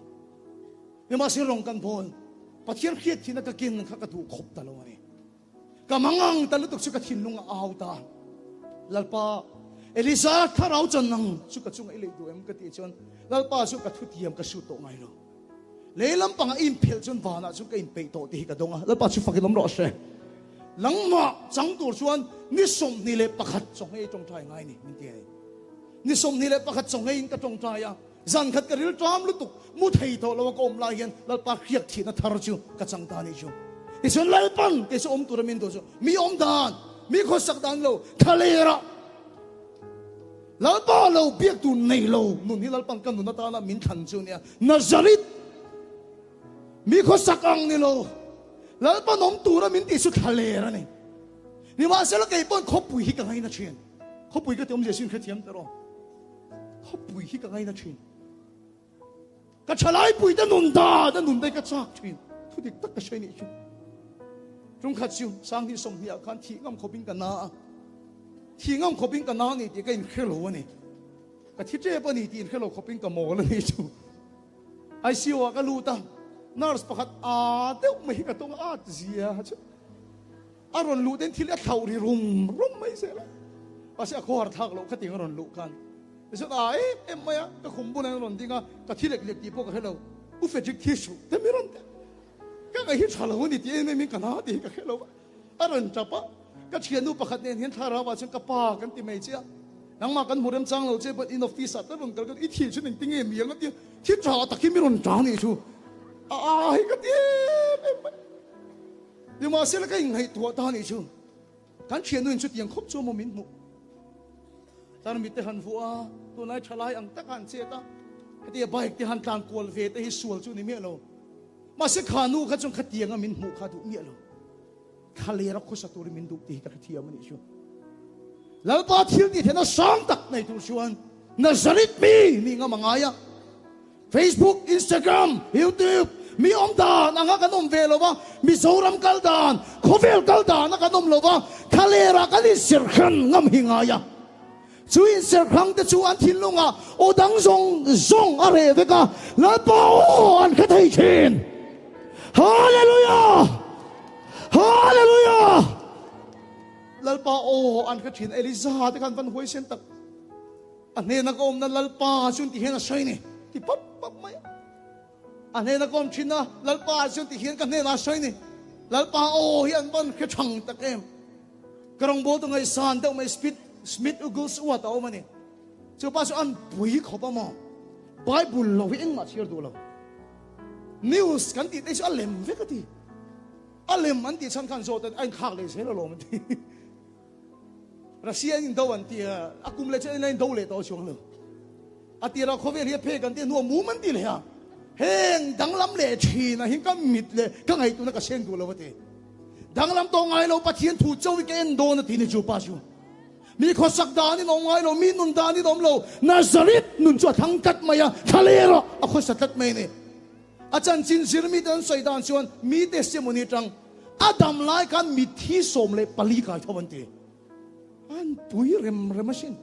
นี่มาสิลงกันพลปัจเจียนเครียดที่นักกินข้ากระดูกขบตลอดนี่ก็มังงังตะลุตุกสุกทิ้งลุงเอาตาลัลปาเอลิซาถ้าเราจะนั่งสุกจุงไอเลยดูเอ็มก็ตีจนลัลปาสุกทุติยมก็สุดโตไงเราเลยลำปังอินเพลจนวานะสุกอินเปย์โตตีกระดงอ่ะลัลปาสุฟักลำรอเช่หลังมาจังตัวชวนนิสมนี่เลยประคัดจงให้จงใจไงนี่มันเดียนิสมนี่เลยประคัดจงให้ก็จงใจอ่ะจันขัดกระดิ่งจามลุตุกมุดให้โตแล้วก็อมลายเห็นลัลปาเครียดที่นั่นทาร์จูก็จังตานี่จูที่ส่วนลัลปันที่ส่วนตัวมินตัวจูมีอมดานมีคนสักดานเราทะเลระลัลปาเราเบียกตัวในเรานุนที่ลัลปันกันนุนตานะมินทันจูเนี่ยนาซาริตมีคนสักอังนี่เราลัลปันอมตัวมินที่สุดทะเลระนี่ว่าเสร็จแล้วไอ้ปนเขาปุยฮิกันไงนะเชียนเขาปุยก็เตรียมเสียสิ่งเทียมตลอดเขาปุยฮิกันไงนะเชียนก็ฉลายปุยแต่นุนได้ก็จักเชียนทุกทีตักก็ใช่นี่เชียนจงขัดชิวสร้างที่สมเดียกันที่งามขบินกันนาที่งามขบินกันนานี่ที่ก็อินเคโลนี่ก็ที่เจ็บนี่ที่อินเคโลขบินกันโมแล้วนี่ชูไอซิวก็รู้ตั้งนอร์สประคัดเดี๋ยวไม่ก็ต้องเสียชูอารมณ์รู้เด่นที่เลี้ยเท่าที่รุมไม่เสียแล้วภาษาโคตรทักเราก็ติงอารมณ์รู้กันแต่สุดท้ายไม่อะก็คุมบุญในอารมณ์ที่ก็ที่เล็กๆที่พวกเราอุฟเฟจิกที่สุดแต่ไม่รันก็ไอ้ที่ชาลาวันนี้ที่ไม่มีกันนะที่ก็แค่เราอารมณ์จับปะ ก็เชียนนูประคัดเนี่ยเห็นท่าราว่าฉันกระปากันติไม่เจ้านังมากันหมดเรื่องจังเราเจ้าอินออฟฟิศแต่บางกันอีทีฉันหนึ่งติ้งเงียงก็ที่ที่จ่อตะกี้ไม่รุนจ้านี่ชูก็ที่เดี๋ยวมาเสียแล้วก็ยังให้ตัวตานี่ชูการเชียนนู่นชุดยังครบชั่วโมงมิ้นมุตอนมีแต่หันหัวตัวนายชลายอังตะการเสียตาที่ใบที่หันต่างกวลเวทที่สวลชูนี่เมียเรามาเสียขานูเขาจงขัดเตียงมินมุขาดูเมียเราข้าเลี้ยรักคุสตูริมินดุตีกับเทียมันนี่ชูแล้วพอเที่ยวนี่เห็นว่าสองตักในตัวชวนนาซาริตมีนี่งามังไงอะ Facebook Instagram YouTube มีอมดานังกันอมเวลว่ามีโซรัมกัลดานโคเวลกัลดานนังกันอมลว่าข้าเลี้ยรักกันที่เสียขันงามหิงไงอะช่วยเสียขังแต่ช่วยอันทิ้งลงอ่ะโอดังซงอะไรเวกะแล้วพออันแค่ไทยเชนฮาเลลูยาฮาเลลูยาลัลปาโออันกระถินเอลิซาที่กันฟันหวยเส้นตักอันนี้นักอมนั้นลัลปาชุนที่เห็นอะไรนี่ที่ปั๊บไม่อันนี้นักอมชินนะลัลปาชุนที่เห็นกันเนี่ยอะไรนี่ลัลปาโอเห็นมันแค่ช่างตะเกมกระงโบตรงไอ้ซานเดาไม่สมิธอุกุสอวดเอามันนี่เจ้าป้าสุอันปุยขบมาไบเบิลเราเองมาเชื่อดูเรานิวส์กันติดไอ้ชั่วเล่มเวกตีอันเล่มมันติดฉันกันโซแต่ไอ้ข้าเลยเสียแล้วมันทีรัสเซียยิ่งดวันที่อากุมเลเจนเลยดูเลยตัวช่วงเลยอาทิตย์เราเขาเรียกเพกันที่นัวมูมันตีเลยฮะเฮงดังลำเล่ชีนะเฮงก็มิดเลยก็ไงตัวนั้นก็เส้นตัวเราทีดังลำตัวไงเราปะเทียนถูกเจ้าวิกเอนโดนทีนี่จูป้าชูมีคนสักดานี่น้องไงเรามีนุนดานี่น้องเรานาซาริตนุนจวดทั้งกัดมาyaทะเลเราเอาคนสักกัดไม่เนี่ยอาจารย์จินซิรมีเดินใส่ดานชวนมีเดสเซมอนีจังอาดัมไล่กันมีที่สมเลยปลีกายทวันตีอันปุยเรมชิน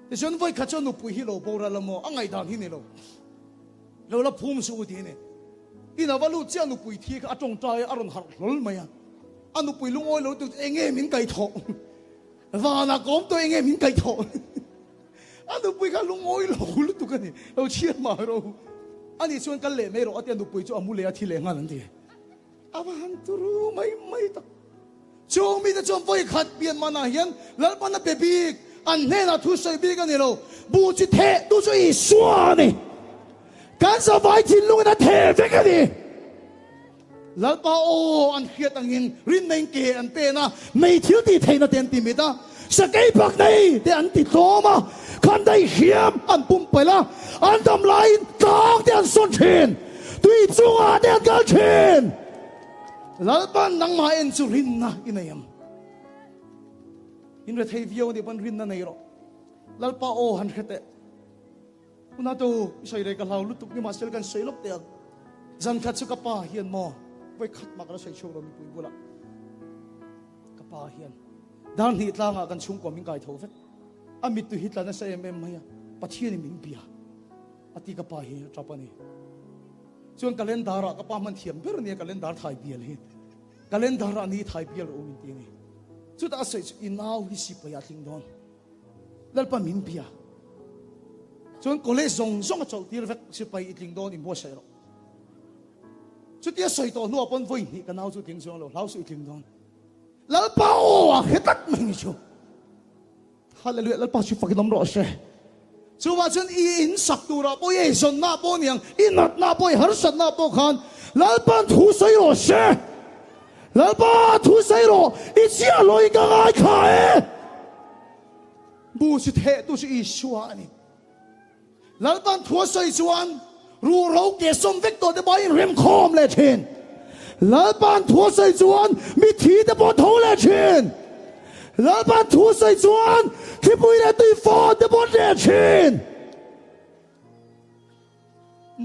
แต่ฉันไว้ขัดชนุปุยฮิโลโบราลโมอังไงดานที่นี่เราละภูมิสูดีเนี่ยที่น่าว่าลูกเจ้านุปุยที่อาจงใจอารมณ์หักหลไหมอ่ะอันนุปุยลุงอ้อยเราตัวเองมินไก่ทองว่านักอมตัวเองมินไก่ทองอันนุปุยกันลุงอ้อยเราลุตุกันนี่เราเชื่อมาเราอันนี้ชวนกันเล่ไม่รู้อันนี้นุปุยจะอามุเลียที่เล่งานนั่นทีอาวันตุรู้ไม่ตักจงมีแต่จงไฟขัดเปลี่ยนมาหน้าเห็นแล้วมันเป็นบีกอันนี้นะทุกสิ่งบีกันนี่เราบูจิเทดูจะอีสวานี่การสบายที่ลุงนั้นเทไปกันนี่แล้วป้าโออันเขียดอันยินรินในเกอันเป็นนะไม่เที่ยวที่เทนเต็มที่มิดาสกายปักในเดอันติดโตมาคันได้เขียมอันปุ่มไปละอันทำลายตอกเดอันส่วนเชนตุยจังเดอันกัลเชนแล้วป้านังมาเอ็นสุรินนะอินเนียมอินเรทเฮียวนี่ปันรินนั่นเองหรอแล้วป้าโอหันเขตคุณอาตูใส่เรื่องเราลุตุกนี่มาเสกกันใส่ลบเดียงจันทัดสุกป้าเฮียนมอไว้ขัดมากแล้วใส่ช่วงเรามีปุยบุละกับป้าเฮียนด้านหิตลางกันชุ่มกว่ามิงไก่ทอเฟอามิตุหิตลานั่นใส่เอ็มไม่ปัจเจียนมิงเบียอติกับป้าเฮียจับปนี่ส่วนกาเลนดาร์กับป้ามันเทียมเบอร์เนี่ยกาเลนดาร์ไทยเบียเลยกาเลนดาร์อันนี้ไทยเบียร์โอมินตีนี่สุดท้ายใส่อินเอาฮิสิปยาทิงดอนแล้วป้ามิงเบียส่วนคนเล่ส่งมาจอดที่เราสิไปทิงดอนอินบัวเชลสุดท้ายใส่ตัวนัวปนฟุ้ยนี่กันเอาสุดทิงส่งเราสุดทิงดอนแล้วป้าโอ้เฮ็ดตัดมึงชูฮาเลลูยาแล้วป้าชิฟักน้ำร้อนเช่ชัวร์ฉันอินสักตัวเราป่วยส่วนหน้าป่วยยังอินนัดหน้าป่วยหาสัตหน้าป่วยขันแล้วป้าทุใส่ร้อนเช่แล้วป้าทุใส่ร้อนอีเสียลอยกันไอ้ข้าบูชเทตุสิอิสวานี่แล้วป้าทุใส่ชวนรู้เราเกศสมวิกตัวเดบอยเรียมคอมเลยเชนแล้วป้าทุใส่ชวนมีทีเดบอทเลยเชนแล้วป้าทุใส่ชวนที่ปุยได้ตีฟอร์เดบอทเลยเชน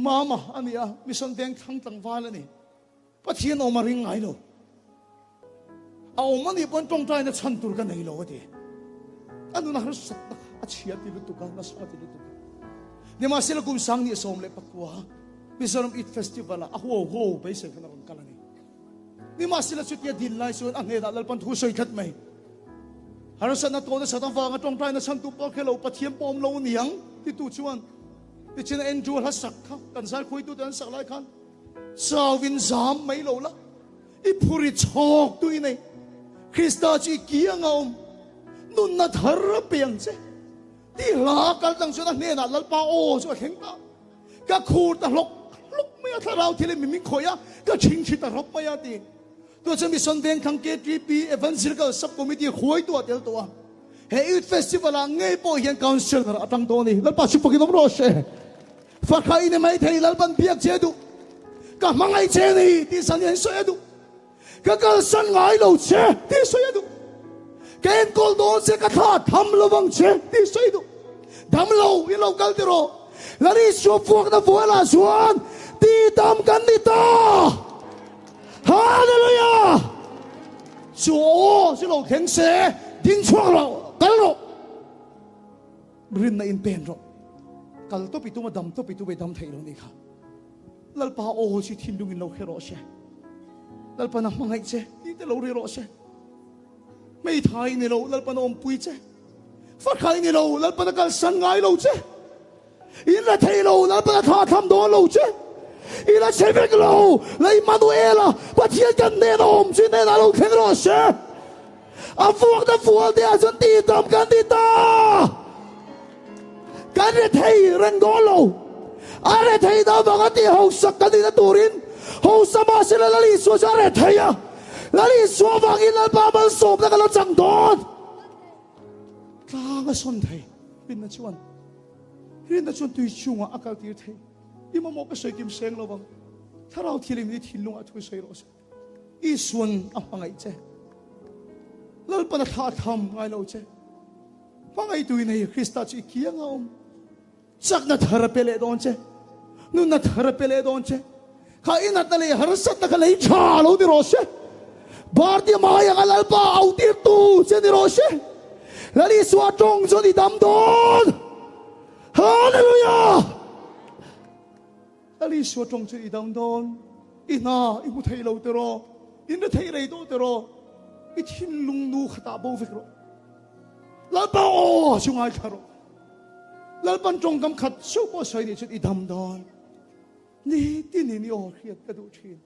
มาอันนี้มีส่วนแดงทั้งต่างฟ้าแล้วนี่ป้าเทียนออกมาเร่งไงลูกเอามันนี่เป็นตรงใจนะฉันตัวกันไหนลูกดิอันนู้นน่าสักอาเชียที่ลุตุกันน่าสักที่ลุตุกันเนี่ยมาเสร็จกุมสังนี่สมเลยปักวัวมีส่วนอิทเฟสติวัลอ่ะโหไปเสร็จขนาดกันนี่นี่มาเสร็จสุดยอดดินไล่ส่วนอันนี้เราเป็นผู้ช่วยขัดไหมหาเราสันนัดตัวนั้นสัตว์ฟ้ากันตรงใจนะฉันตัวแค่เราปะเทียมปอมเราเหนียงที่ตัวชวนที่ฉันเอ็นจูฮัสสักครับกันสายคุยตัวนั้นสักหลายครั้งสาวินสามไม่เราละอีผู้ริชอกตัวนี้ใ Krista chỉ kia ngom nun na thar piang che ti la kal tang so na ne na lal pa o so theng ta ka khur ta lok me tha rau thile mi mi khoya ka ching chi ta rop ma ya ti to chang mi son veng khang ke tp evangelical sub committee khoi to tel to he youth festival a ngei po hian council ra atang to ni lal pa chu pokin om ro she fa khai ne mai thei lal ban biak che du ka mangai che ni ti san yen so edu ka kal san ngai lo che ti so edu ken kol do se ka tha tham lo bang che ti so edu dam lo i lo kal ti ro lari so fuak na fuala suan ti dam kan ni ta hallelujah so si lo khen se ding chuang lo kal lo rin na in pen ro kal to pi tu ma dam to pi tu be dam thei lo ni kha lal pa o si thin lung in lo khero she lal pa na mangai che ti te lo ri ro she mei thai ni lo lal pa na om pui che fa khai ni lo lal pa na kal san ngai lo che in la thei lo lal pa na tha tham do lo che in la che ve lo lai manuela pa thian kan ne no om chi ne na lo khen ro she a fuak da fual de a chon ti dam kan ti ta kan re thei ren go lo are thei da ba ti ho sak ka di na turin ho sama sila lali so are thei ya lali so ba in la ba ban so na ka lo chang don ka nga son thei bin na chuan rin na chuan tui chunga akal tir thei i mo ka soi kim seng lo bang tharau thilim ni thilung a thui soi ro se i suan a pangai che lal pa na tha tham ngai lo che pangai tui nei Krista chi kiang om sak na thar pele don che nun na thar pele don che kha inat le har sat na le cha lo di ro she bar di ma ya lal pa au ti tu che di ro she lali swa tong zo di dam don hallelujah lali swa tong zo di dam don ina i mu thei lo te ro in na thei rei do te ro i thin lung nu khata bo vek ro lal pa o chungai kharo lal pan trong kam khat su po soi ni chut i dam don ni ti ni ni o khiat ka du thin